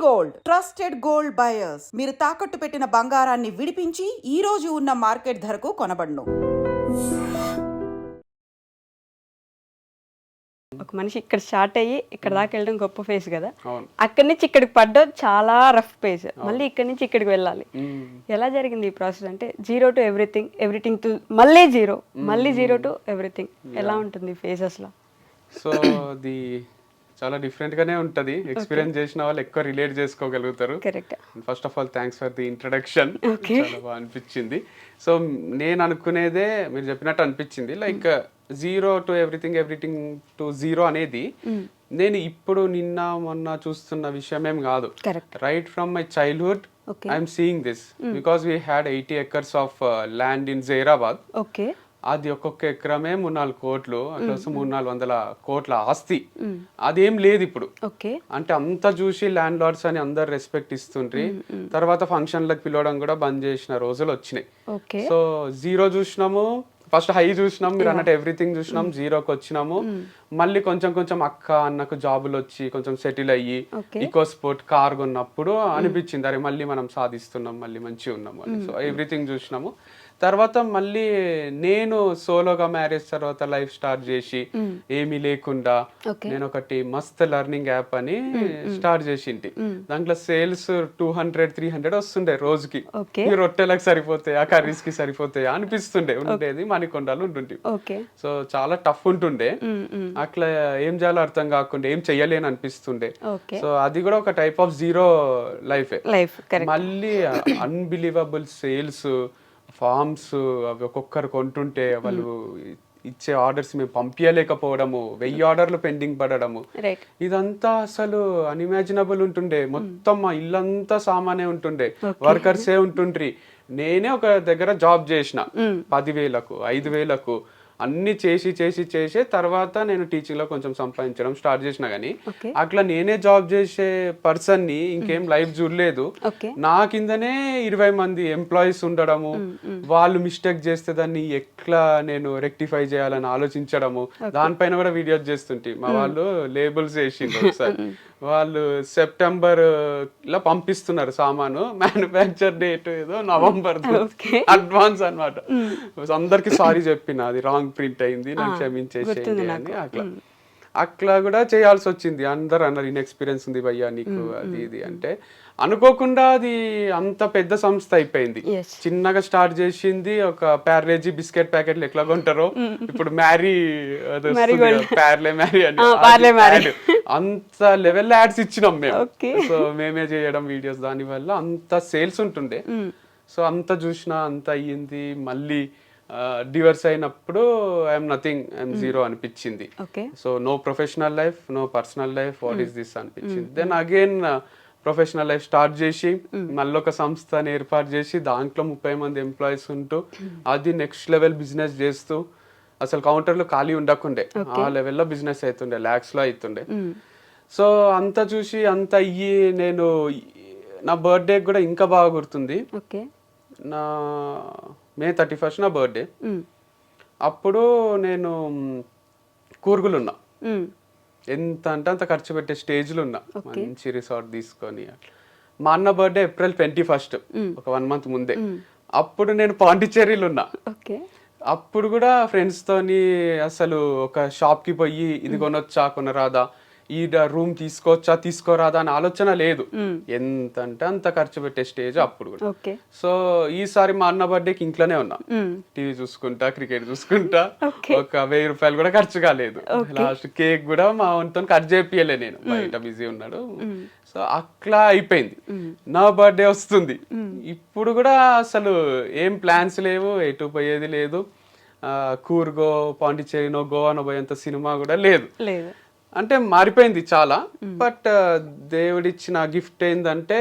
Gold trusted gold buyers మీరు తాకట్టు పెట్టిన బంగారాన్ని విడిపించి ఈ రోజు ఉన్న మార్కెట్ ధరకు కొనబడును. ఒక మనిషి ఇక్కడ స్టార్ట్ అయ్యి ఇక్కడ దాకా వెళ్ళడం గొప్ప ఫేస్ కదా, అక్కడి నుంచి ఇక్కడికి పడ్డం చాలా రఫ్ ఫేస్, మళ్ళీ ఇక్కడి నుంచి ఇక్కడికి వెళ్ళాలి. ఎలా జరిగింది ఈ ప్రాసెస్? అంటే zero to everything, everything to మళ్ళీ జీరో, మళ్ళీ జీరో టు ఎవ్రీథింగ్, ఎలా ఉంటుంది ఫేస్ అసలు? సో అది చాలా డిఫరెంట్ గానే ఉంటది. ఎక్స్పీరియన్స్ చేసిన వాళ్ళు ఎక్కువ రిలేట్ చేసుకోగలుగుతారు. Correct. First of all thanks for the introduction. చాలా బాగా అనిపించింది. సో నేను అనుకునేదే మీరు చెప్పినట్టు అనిపించింది. Like zero to everything, everything to zero అనేది నేను ఇప్పుడు నిన్న మొన్న చూస్తున్న విషయం ఏం కాదు. Right from my childhood I'm seeing this because we had 80 acres of land in Zaheerabad. Okay. అది ఒక్కొక్క ఎకరమే 3-4 కోట్లు, అట్లా 300-400 కోట్ల ఆస్తి. అదేం లేదు ఇప్పుడు. అంటే అంత చూసి ల్యాండ్ లార్డ్స్ అని అందరు రెస్పెక్ట్ ఇస్తుండ్రి. తర్వాత ఫంక్షన్లకు పిలవడం కూడా బంద్ చేసిన రోజులు వచ్చినాయి. సో జీరో చూసినాము, ఫస్ట్ హై చూసినాం, మీరు అన్నట్టు ఎవ్రీథింగ్ చూసినాం, జీరోకి వచ్చినాము. మళ్ళీ కొంచెం కొంచెం అక్క అన్నకు జాబులు వచ్చి కొంచెం సెటిల్ అయ్యి ఈకో స్పోర్ట్ కార్ కొన్నప్పుడు అనిపించింది అరే మళ్ళీ మనం సాధిస్తున్నాం, మళ్ళీ మంచిగా ఉన్నాము అని. సో ఎవ్రీథింగ్ చూసినాము. తర్వాత మళ్ళీ నేను సోలోగా మ్యారేజ్ తర్వాత లైఫ్ స్టార్ట్ చేసి ఏమీ లేకుండా నేను ఒకటి మస్త్ లెర్నింగ్ యాప్ అని స్టార్ట్ చేసింటి. దాంట్లో సేల్స్ 200-300 వస్తుండే రోజుకి. ఈ రొట్టెలకు సరిపోతాయా, కర్రీస్ కి సరిపోతాయా అనిపిస్తుండే. ఉండేది మణికొండలు ఉంటుండే. సో చాలా టఫ్ ఉంటుండే. అట్లా ఏం చేయాలో అర్థం కాకుండా ఏం చెయ్యలేని అనిపిస్తుండే. సో అది కూడా ఒక టైప్ ఆఫ్ జీరో లైఫ్. మళ్ళీ అన్బిలీవబుల్ సేల్స్, ఫార్మ్స్ అవి ఒక్కొక్కరు కొంటుంటే వాళ్ళు ఇచ్చే ఆర్డర్స్ మేము పంపించలేకపోవడము, 1000 ఆర్డర్లు పెండింగ్ పడడము, ఇదంతా అసలు అన్ఇమాజినబుల్ ఉంటుండే. మొత్తం మా ఇల్లంతా సామానే ఉంటుండే, వర్కర్సే ఉంటుండ్రి. నేనే ఒక దగ్గర జాబ్ చేసిన 10,000కు 5,000కు అన్ని చేసి చేసి చేసే తర్వాత నేను టీచింగ్ లో కొంచెం సంపాదించడం స్టార్ట్ చేసిన. కానీ అట్లా నేనే జాబ్ చేసే పర్సన్ ని ఇంకేం లైఫ్ చూడలేదు. నా కిందనే 20 మంది ఎంప్లాయీస్ ఉండడము, వాళ్ళు మిస్టేక్ చేస్తే దాన్ని ఎట్లా నేను రెక్టిఫై చేయాలని ఆలోచించడము, దానిపైన కూడా వీడియోస్ చేస్తుంటే మా వాళ్ళు లేబుల్స్ వేసిండ్రు. ఒకసారి వాళ్ళు సెప్టెంబర్ లో పంపిస్తున్నారు సామాను, మ్యానుఫ్యాక్చర్ డేట్ ఏదో నవంబర్, అడ్వాన్స్ అన్నమాట. అందరికి సారీ చెప్పిన అది రాంగ్ ప్రింట్ అయింది, నాకు క్షమించేసేయండి అని. అట్లా కూడా చేయాల్సి వచ్చింది. అందరు అన్నారు ఇన్ఎక్స్పీరియన్స్ ఉంది భయ్యా నీకు అది ఇది అంటే. అనుకోకుండా అది అంత పెద్ద సంస్థ అయిపోయింది. చిన్నగా స్టార్ట్ చేసింది ఒక ప్యారేజీ బిస్కెట్ ప్యాకెట్లు ఎట్లా కొంటారో ఇప్పుడు మ్యారీ ప్యార్లే మ్యారీ అని అంత లెవెల్ యాడ్స్ ఇచ్చినాం మేము. సో మేమే చేయడం వీడియోస్, దాని వల్ల అంత సేల్స్ ఉంటుండే. సో అంత చూసినా అంత అయ్యింది. మళ్ళీ డివర్స్ అయినప్పుడు ఐఎమ్ నథింగ్, ఐఎమ్ జీరో అనిపించింది. So no professional life, no personal life, what is this అనిపించింది. Then again professional life start చేసి మళ్ళీ ఒక సంస్థని ఏర్పాటు చేసి దాంట్లో 30 మంది ఎంప్లాయీస్ ఉంటూ అది నెక్స్ట్ లెవెల్ బిజినెస్ చేస్తూ అసలు కౌంటర్లు ఖాళీ ఉండకుండే, ఆ లెవెల్లో బిజినెస్ అవుతుండే, lakhs లో అవుతుండే. సో అంత చూసి అంత అయ్యి నేను నా బర్త్డే కూడా ఇంకా బాగా గుర్తుంది. నా May 31st నా బర్త్డే. అప్పుడు నేను కూర్గులున్నా, ఎంత అంటే అంత ఖర్చు పెట్టే స్టేజ్లో ఉన్నా, మంచి రిసార్ట్ తీసుకొని. మా అన్న బర్త్డే April 21st, ఒక 1 month ముందే. అప్పుడు నేను పాండిచ్చేరిలో ఉన్నా. అప్పుడు కూడా ఫ్రెండ్స్ తోని అసలు ఒక షాప్ కి పోయి ఇది కొనొచ్చా కొనరాదా, ఈ రూమ్ తీసుకోవచ్చా తీసుకోరాదా అని ఆలోచన లేదు. ఎంత అంటే అంత ఖర్చు పెట్టే స్టేజ్ అప్పుడు కూడా. సో ఈసారి మా అన్న బర్త్డేకి ఇంట్లోనే ఉన్నా, టీవీ చూసుకుంటా, క్రికెట్ చూసుకుంటా. ఒక 1000 రూపాయలు కూడా ఖర్చు కాలేదు. లాస్ట్ కేక్ కూడా మా వంతో కట్ చేపియలే, నేను బయట బిజీ ఉన్నాడు. సో అట్లా అయిపోయింది. నా బర్త్డే వస్తుంది, ఇప్పుడు కూడా అసలు ఏం ప్లాన్స్ లేవు, ఎటు పోయేది లేదు. కూర్గో, పాండిచ్చేరినో, గోవానో పోయేంత సినిమా కూడా లేదు. అంటే మారిపోయింది చాలా. బట్ దేవుడిచ్చిన గిఫ్ట్ ఏంటంటే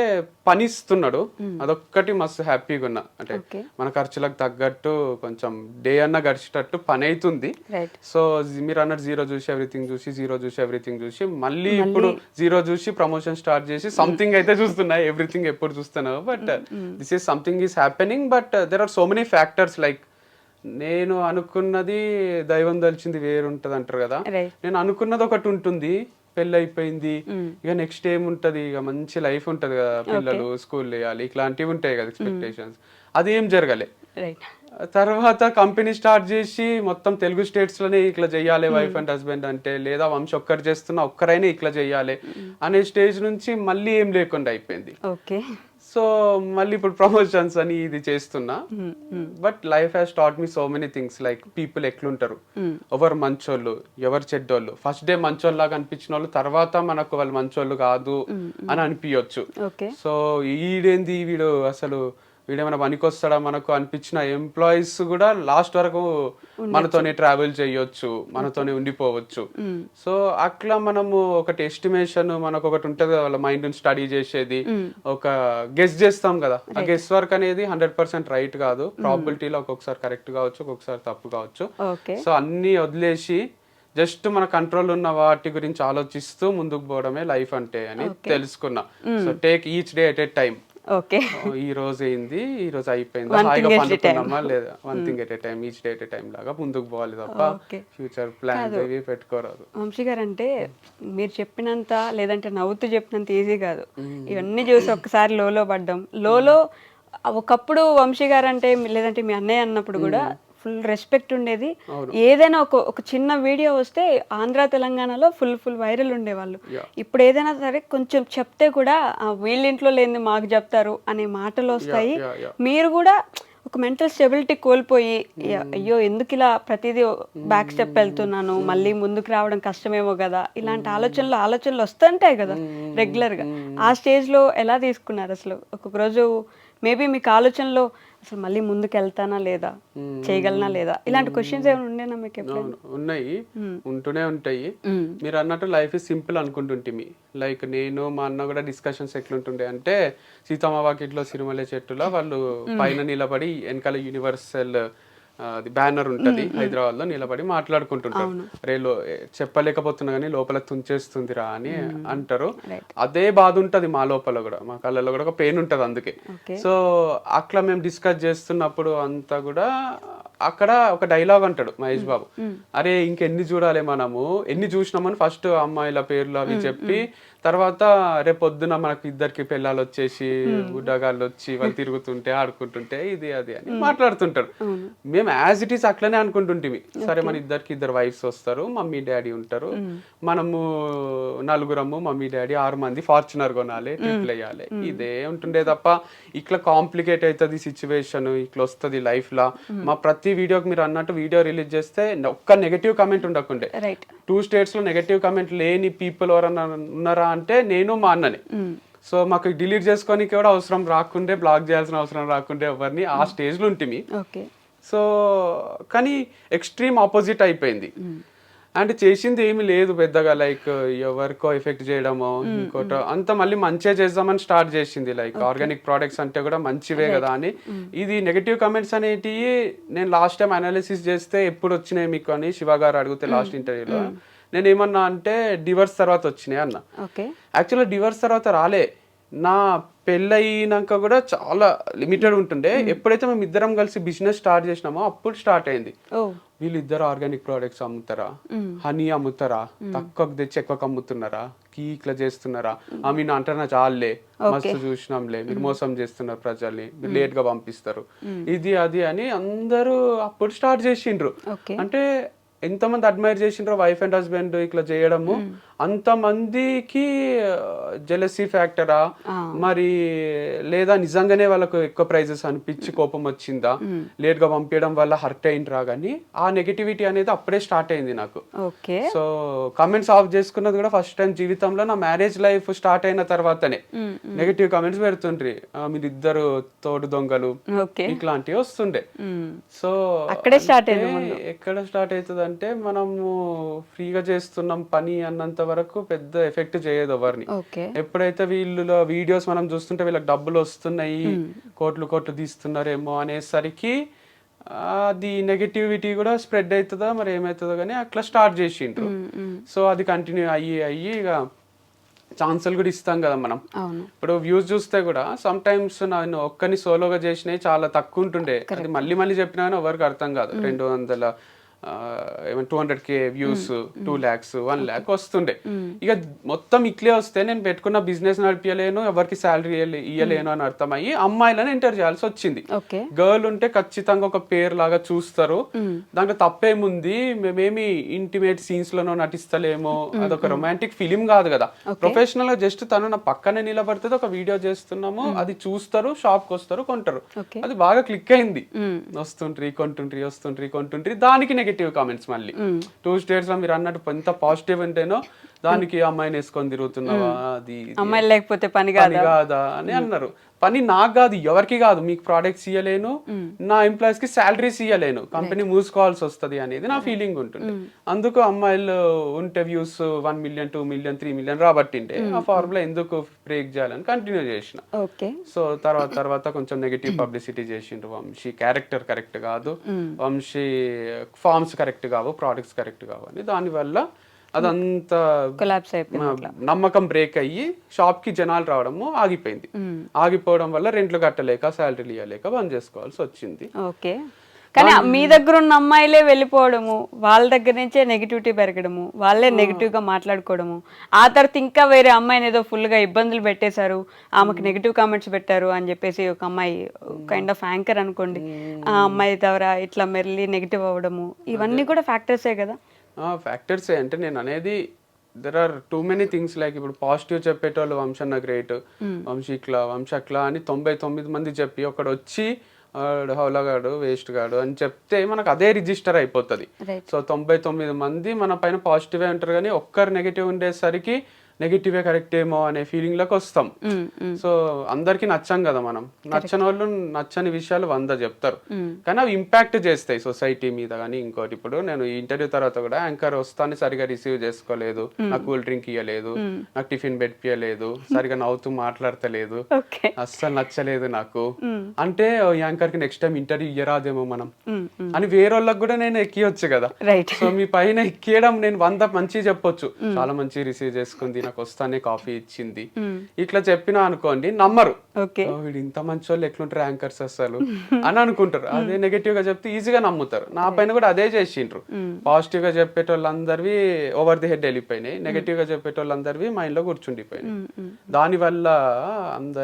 పని ఇస్తున్నాడు, అదొక్కటి మస్తు హ్యాపీగా ఉన్నా. అంటే మన ఖర్చులకు తగ్గట్టు కొంచెం డే అన్న గడిచేటట్టు పని అవుతుంది. సో మీరు అన్నట్టు జీరో చూసి ఎవ్రీథింగ్ చూసి, జీరో చూసి ఎవ్రీథింగ్ చూసి, మళ్ళీ ఇప్పుడు జీరో చూసి ప్రమోషన్ స్టార్ట్ చేసి సంథింగ్ అయితే చూస్తున్నా. ఎవ్రీథింగ్ ఎప్పుడు చూస్తున్నావు, but this is something is happening. But there are so many factors. Like నేను అనుకున్నది దైవం దలిచింది వేరు ఉంటది అంటారు కదా. నేను అనుకున్నది ఒకటి ఉంటుంది, పెళ్ళి అయిపోయింది, ఇక నెక్స్ట్ ఏముంటది, ఇక మంచి లైఫ్ ఉంటది కదా, పిల్లలు స్కూల్ వేయాలి, ఇట్లాంటివి ఉంటాయి కదా ఎక్స్పెక్టేషన్స్. అదేం జరగలే. తర్వాత కంపెనీ స్టార్ట్ చేసి మొత్తం తెలుగు స్టేట్స్ లోనే ఇట్లా చెయ్యాలి వైఫ్ అండ్ హస్బెండ్ అంటే, లేదా వంశ ఒక్కరు చేస్తున్నా ఒక్కరైనా ఇట్లా చెయ్యాలి అనే స్టేజ్ నుంచి మళ్ళీ ఏం లేకుండా అయిపోయింది. సో మళ్ళీ ఇప్పుడు ప్రమోషన్స్ అని ఇది చేస్తున్నా. But life has taught me so many things, like people ఎట్లుంటారు, ఎవరు మంచోళ్ళు ఎవరు చెడ్డోళ్ళు. ఫస్ట్ డే మంచోళ్ళు లాగా అనిపించిన వాళ్ళు తర్వాత మనకు వాళ్ళు మంచోళ్ళు కాదు అని అనిపించవచ్చు. సో ఈడేంది వీడు అసలు వీడేమైనా పనికొస్తాడా మనకు అనిపించిన ఎంప్లాయీస్ కూడా లాస్ట్ వరకు మనతోనే ట్రావెల్ చేయొచ్చు, మనతోనే ఉండిపోవచ్చు. సో అట్లా మనము ఒకటి ఎస్టిమేషన్ మనకు ఒకటి ఉంటుంది కదా, వాళ్ళ మైండ్ స్టడీ చేసేది, ఒక గెస్ చేస్తాం కదా. ఆ గెస్ వర్క్ అనేది 100% రైట్ కాదు. ప్రాబిలిటీలో ఒక్కొక్కసారి కరెక్ట్ కావచ్చు, ఒక్కొక్కసారి తప్పు కావచ్చు. సో అన్ని వదిలేసి జస్ట్ మన కంట్రోల్ ఉన్న వాటి గురించి ఆలోచిస్తూ ముందుకు పోవడమే లైఫ్ అంటే అని తెలుసుకున్నా. So take each day at a time. ఈ రోజు ఏంది, ఈ రోజు అయిపోయింది, హాయిగా పండుకున్నామా లేదా, one thing at a time, each day at a time లాగా ముందుకు పోవాలి తప్ప ఫ్యూచర్ ప్లాన్ ఏవి పెట్టుకోరాదు. వంశీ గారు అంటే మీరు చెప్పినంత, లేదంటే నవ్వుతూ చెప్పినంత ఈజీ కాదు. ఇవన్నీ చూసి ఒక్కసారి లోలో పడ్డం. లోలో ఒకప్పుడు వంశీ గారు అంటే, లేదంటే మీ అన్నయ్య అన్నప్పుడు కూడా ఫుల్ రెస్పెక్ట్ ఉండేది. ఏదైనా ఒక చిన్న వీడియో వస్తే ఆంధ్ర తెలంగాణలో ఫుల్ వైరల్ ఉండేవాళ్ళు. ఇప్పుడు ఏదైనా సరే కొంచెం చెప్తే కూడా వీళ్ళ ఇంట్లో లేని మాకు చెప్తారు అనే మాటలు వస్తాయి. మీరు కూడా ఒక మెంటల్ స్టెబిలిటీ కోల్పోయి, అయ్యో ఎందుకు ఇలా ప్రతిదీ బ్యాక్ స్టెప్ వెళ్తున్నాను, మళ్ళీ ముందుకు రావడం కష్టమేమో కదా, ఇలాంటి ఆలోచనలు వస్తుంటాయి కదా రెగ్యులర్గా. ఆ స్టేజ్లో ఎలా తీసుకున్నారు అసలు? ఒక్కొక్క రోజు మేబీ మీకు ఆలోచనలో అసలు మళ్ళీ ముందుకు వెళ్తానా లేదా, చేయగలనా లేదా, ఇలాంటి క్వశ్చన్స్ ఏమైనా ఉండేనా మీకు? ఉన్నాయి, ఉంటూనే ఉంటాయి. మీరు అన్నట్టు లైఫ్ ఇస్ సింపుల్ అనుకుంటుంటిమి. లైక్ నేను మా అన్న కూడా డిస్కషన్స్ ఎట్లుంటుండే అంటే, సీతమ్మ వాకిట్లో సిరిమల్లె చెట్టులో వాళ్ళు పైన నిలబడి వెనకాల యూనివర్సల్ అది బ్యానర్ ఉంటది హైదరాబాద్ లో, నిలబడి మాట్లాడుకుంటుంటారు. రేలో చెప్పలేకపోతున్నా కానీ లోపల తుంచేస్తుందిరా అని అంటారు. అదే బాధ ఉంటది మా లోపల కూడా, మా కళ్ళలో కూడా ఒక పెయిన్ ఉంటది. అందుకే సో అట్లా మేము డిస్కస్ చేస్తున్నప్పుడు అంతా కూడా అక్కడ ఒక డైలాగ్ అంటాడు మహేష్ బాబు, అరే ఇంకెన్ని చూడాలి మనము, ఎన్ని చూసినామని ఫస్ట్ అమ్మాయిల పేర్లు అవి చెప్పి, తర్వాత రేపు పొద్దున మనకు ఇద్దరికి పిల్లలు వచ్చేసి గుడ్డగాళ్ళు వచ్చి వాళ్ళు తిరుగుతుంటే ఆడుకుంటుంటే ఇది అది అని మాట్లాడుతుంటారు. మేము యాజ్ ఇట్ ఈస్ అట్లనే అనుకుంటుంటిమి. సరే మన ఇద్దరికి ఇద్దరు వైఫ్స్ వస్తారు, మమ్మీ డాడీ ఉంటారు, మనము నలుగురము మమ్మీ డాడీ 6 మంది ఫార్చునర్ కొనాలి, ట్రిప్లు వేయాలి, ఇదే ఉంటుండే తప్ప ఇట్లా కాంప్లికేట్ అవుతుంది సిచ్యువేషన్, ఇట్లా వస్తుంది లైఫ్ లా. మా ప్రతి వీడియోకి మీరు అన్నట్టు వీడియో రిలీజ్ చేస్తే ఒక్క నెగటివ్ కామెంట్ ఉండకుండే. 2 states లో నెగటివ్ కామెంట్ లేని పీపుల్ ఎవరన్నా ఉన్నారా అంటే నేను మా అన్నని. సో మాకు డిలీట్ చేసుకోనికి కూడా అవసరం రాకుండే, బ్లాక్ చేయాల్సిన అవసరం రాకుండే ఎవరిని, ఆ స్టేజ్ లో ఉంటుంది. సో కానీ ఎక్స్ట్రీమ్ ఆపోజిట్ అయిపోయింది. అంటే చేసింది ఏమి లేదు పెద్దగా, లైక్ ఎవరికో ఎఫెక్ట్ చేయడమో ఇంకోటో అంత, మళ్ళీ మంచిగా చేద్దామని స్టార్ట్ చేసింది. లైక్ ఆర్గానిక్ ప్రోడక్ట్స్ అంటే కూడా మంచివే కదా అని. ఇది నెగటివ్ కమెంట్స్ అనేటివి నేను లాస్ట్ టైం అనాలిసిస్ చేస్తే ఎప్పుడు వచ్చినాయి మీకు అని శివ గారు అడిగితే లాస్ట్ ఇంటర్వ్యూలో నేను ఏమన్నా అంటే డివర్స్ తర్వాత వచ్చినాయి అన్న. యాక్చువల్గా డివర్స్ తర్వాత రాలే, నా పెళ్ళయినాక కూడా చాలా లిమిటెడ్ ఉంటుండే. ఎప్పుడైతే మేము ఇద్దరం కలిసి బిజినెస్ స్టార్ట్ చేసినామో అప్పుడు స్టార్ట్ అయింది. వీళ్ళిద్దరు ఆర్గానిక్ ప్రోడక్ట్స్ అమ్ముతారా, హనీ అమ్ముతారా, తక్కువకు తెచ్చి ఎక్కువకు అమ్ముతున్నారా, కీక్లా చేస్తున్నారా, ఆమె అంటారా చాలే మస్తు చూసినాంలే, మీరు మోసం చేస్తున్నారు ప్రజల్ని, మీరు లేట్ గా పంపిస్తారు, ఇది అది అని అందరూ అప్పుడు స్టార్ట్ చేసిండ్రు. అంటే ఎంతమంది అడ్మైర్ చేసిండ్రో వైఫ్ అండ్ హస్బెండ్ ఇట్లా చేయడము, అంతమందికి జెలసీ ఫ్యాక్టరా మరి, లేదా నిజంగానే వాళ్ళకు ఎక్కువ ప్రైజెస్ అనిపించి కోపం వచ్చిందా, లేట్ గా పంపించడం వల్ల హర్ట్ అయిండ్రా, కానీ ఆ నెగటివిటీ అనేది అప్పుడే స్టార్ట్ అయింది నాకు. సో కామెంట్స్ ఆఫ్ చేసుకున్నది కూడా ఫస్ట్ టైం జీవితంలో నా మ్యారేజ్ లైఫ్ స్టార్ట్ అయిన తర్వాతనే. నెగటివ్ కామెంట్స్ పెడుతుండ్రి, మీరిద్దరు తోడు దొంగలు ఇట్లాంటివి వస్తుండే. సో ఎక్కడ స్టార్ట్ అవుతుంది అంటే, మనము ఫ్రీగా చేస్తున్నాం పని అన్నంత వరకు పెద్ద ఎఫెక్ట్ చేయదు ఎవరిని. ఎప్పుడైతే వీళ్ళ వీడియోస్ మనం చూస్తుంటే వీళ్ళకి డబ్బులు వస్తున్నాయి, కోట్లు తీస్తున్నారేమో అనేసరికి అది నెగటివిటీ కూడా స్ప్రెడ్ అవుతుందా మరి ఏమవుతుందో కానీ అట్లా స్టార్ట్ చేసిండ్రు. సో అది కంటిన్యూ అయ్యి ఇక ఛాన్సులు కూడా ఇస్తాం కదా మనం. ఇప్పుడు వ్యూస్ చూస్తే కూడా సమ్ టైమ్స్ నేను ఒక్కని సోలోగా చేసినవి చాలా తక్కువ ఉంటుండే, అది మళ్ళీ చెప్పినా ఎవరికి అర్థం కాదు. ఏమైనా 200K వ్యూస్ 2 lakhs 1 lakh వస్తుండే. ఇక మొత్తం ఇట్లే వస్తే నేను పెట్టుకున్న బిజినెస్ నడిపించలేను, ఎవరికి శాలరీ ఇవ్వలేను అని అర్థమయ్యి అమ్మాయిలను ఎంటర్ చేయాల్సి వచ్చింది. ఓకే. గర్ల్ ఉంటే ఖచ్చితంగా ఒక పేరు లాగా చూస్తారు, దాంట్లో తప్పేముంది, మేమేమి ఇంటిమేట్ సీన్స్ లోనో నటిస్తలేమో, అదొక రొమాంటిక్ ఫిలిం కాదు కదా. ప్రొఫెషనల్ గా జస్ట్ తను నా పక్కనే నిలబడుతుంది, ఒక వీడియో చేస్తున్నాము, అది చూస్తారు, షాప్ కి వస్తారు, కొంటారు. అది బాగా క్లిక్ అయింది. వస్తుంట్రీ కొంటుంట్రీ దానికి నెగటివ్ కామెంట్స్ మళ్ళీ 2 states లో మీరు అన్నట్టు ఎంత పాజిటివ్ ఉంటేనో దానికి అమ్మాయిని వేసుకొని తిరుగుతున్నావా, అది అమ్మాయి లేకపోతే పని కాదా అని అన్నారు. పని నాకు కాదు, ఎవరికి కాదు, మీకు ప్రోడక్ట్స్ ఇవ్వలేను, నా ఎంప్లాయీస్ కి శాలరీస్ ఇవ్వలేను, కంపెనీ మూసుకోవాల్సి వస్తుంది అనేది నా ఫీలింగ్ ఉంటుంది. అందుకు అమ్మాయిలు ఉంటే వ్యూస్ 1 million 2 million 3 million రాబట్టిండే ఆ ఫార్ములా ఎందుకు బ్రేక్ చేయాలని కంటిన్యూ చేసిన. సో తర్వాత కొంచెం నెగటివ్ పబ్లిసిటీ చేసిండ్రు, వంశీ క్యారెక్టర్ కరెక్ట్ కాదు, వంశీ ఫార్మ్స్ కరెక్ట్ కావు, ప్రోడక్ట్స్ కరెక్ట్ కావు అని. దానివల్ల అదంతా నమ్మకం బ్రేక్ అయ్యి షాప్ కి జనాలు రావడము ఆగిపోయింది. ఆగిపోవడం వల్ల రెంట్లు కట్టలేక శాలరీలు ఇవ్వలేక బంద్ చేసుకోవాల్సి వచ్చింది. ఓకే. కానీ మీ దగ్గర ఉన్న అమ్మాయిలే వెళ్ళిపోవడము, వాళ్ళ దగ్గర నుంచే నెగిటివిటీ పెరగడము, వాళ్ళే నెగిటివ్ గా మాట్లాడుకోవడము, ఆ తర్వాత ఇంకా వేరే అమ్మాయిని ఏదో ఫుల్ గా ఇబ్బందులు పెట్టేశారు, ఆమెకు నెగిటివ్ కామెంట్స్ పెట్టారు అని చెప్పేసి ఒక అమ్మాయి కైండ్ ఆఫ్ యాంకర్ అనుకోండి, ఆ అమ్మాయి ద్వారా ఇట్లా మెల్లి నెగిటివ్ అవ్వడము, ఇవన్నీ కూడా ఫ్యాక్టర్సే కదా. ఫ్యాక్టర్స్ అంటే నేను అనేది there are too many things. Like ఇప్పుడు పాజిటివ్ చెప్పేటోళ్ళు వంశన్న గ్రేట్, వంశీ ఇట్లా వంశీ అట్లా అని 99 మంది చెప్పి ఒకడు వచ్చి హౌలగాడు వేస్ట్ గాడు అని చెప్తే మనకు అదే రిజిస్టర్ అయిపోతుంది. సో 99 మంది మన పైన పాజిటివే ఉంటారు, కానీ ఒక్కరు నెగిటివ్ ఉండేసరికి నెగిటివే కరెక్ట్ ఏమో అనే ఫీలింగ్ లోకి వస్తాం. సో అందరికి నచ్చం కదా మనం, నచ్చని వాళ్ళు నచ్చని విషయాలు 100 చెప్తారు, కానీ అవి ఇంపాక్ట్ చేస్తాయి సొసైటీ మీద. కానీ ఇంకోటి, ఇప్పుడు నేను ఈ ఇంటర్వ్యూ తర్వాత కూడా యాంకర్ వస్తానే సరిగా రిసీవ్ చేసుకోలేదు, నాకు కూల్ డ్రింక్ ఇవ్వలేదు, నాకు టిఫిన్ పెట్టియలేదు, సరిగా నవ్వుతూ మాట్లాడతలేదు, అస్సలు నచ్చలేదు నాకు అంటే యాంకర్ కి నెక్స్ట్ టైం ఇంటర్వ్యూ ఇయ్యరాదేమో మనం అని వేరే వాళ్ళకి కూడా నేను ఎక్కియొచ్చు కదా. సో మీ పైన ఎక్కియడం నేను 100 మంచి చెప్పొచ్చు, చాలా మంచి రిసీవ్ చేసుకుంది, నాకు వస్తానే కాఫీ ఇచ్చింది, ఇట్లా చెప్పినా అనుకోండి నమ్మరు, వీడు ఇంత మంచి వాళ్ళు ఎట్లుంటారు యాంకర్స్ అసలు అని అనుకుంటారు. అదే నెగటివ్ గా చెప్తే ఈజీగా నమ్ముతారు. నా పైన కూడా అదే చేసిండ్రు. పాజిటివ్ గా చెప్పేటోళ్ళందరివి ఓవర్ ది హెడ్ వెళ్ళిపోయినాయి, నెగటివ్ గా చెప్పేటోళ్ళందరివి మైండ్ లో కూర్చుండిపోయినాయి. దాని వల్ల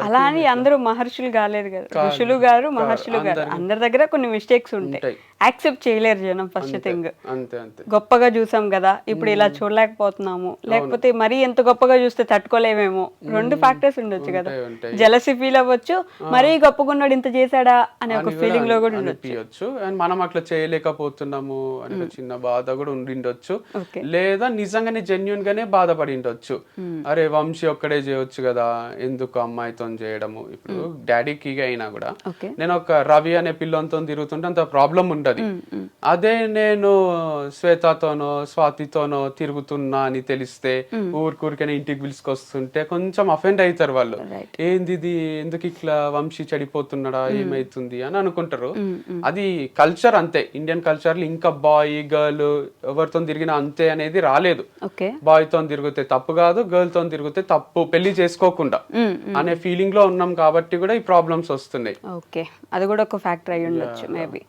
అలా అని అందరూ మహర్షులు కాలేదు కదా, ఋషులు గారు మహర్షులు గారు, అందరి దగ్గర కొన్ని మిస్టేక్స్ ఉంటాయి, యాక్సెప్ట్ చేయలేరు జనం. ఫస్ట్ థింగ్ గొప్పగా చూసాం కదా, ఇప్పుడు ఇలా చూడలేకపోతున్నాము, లేకపోతే మరీ ఎంత గొప్పగా చూస్తే తట్టుకోలేమేమో, 2 ఫ్యాక్టర్స్ ఉండొచ్చు కదా. జెలసీ ఫీల్ అవ్వచ్చు, మరీ గొప్పగా ఉన్నాడు ఇంత చేశాడా అనే ఒక ఫీలింగ్ లో కూడా ఉండొచ్చు. అండ్ మనం అట్లా చేయలేకపోతున్నాము అనే ఒక చిన్న బాధ కూడా ఉండిండొచ్చు, లేదా నిజంగానే జెన్యున్ గానే బాధపడి ఉండొచ్చు. అరే వంశీ ఒక్కడే చేయొచ్చు కదా, ఎందుకు అమ్మాయితో చేయడము. ఇప్పుడు డాడీకి అయినా కూడా నేను ఒక రవి అనే పిల్లలతో తిరుగుతుంటే అంత ప్రాబ్లం ఉండదు. అదే నేను శ్వేతతోనో స్వాతితోనో తిరుగుతున్నా అని తెలిస్తే ఊరికైనా ఇంటికి పిలుచుకొస్తుంటే కొంచెం అఫెండ్ అవుతారు వాళ్ళు. ఏంది ఇది, ఎందుకు ఇట్లా వంశీ చెడిపోతున్నాడా, ఏమైతుంది అని అనుకుంటారు. అది కల్చర్ అంతే, ఇండియన్ కల్చర్ లో ఇంకా బాయ్ గర్ల్ ఎవరితో తిరిగినా అంతే అనేది రాలేదు. బాయ్ తో తిరిగితే తప్పు కాదు, గర్ల్ తో తిరిగితే తప్పు, పెళ్లి చేసుకోకుండా అనే ఫీలింగ్ లో ఉన్నాం కాబట్టి కూడా ఈ ప్రాబ్లమ్స్ వస్తున్నాయి. ఓకే, అది కూడా ఒక ఫ్యాక్టర్ అయి ఉండొచ్చు మేబీ.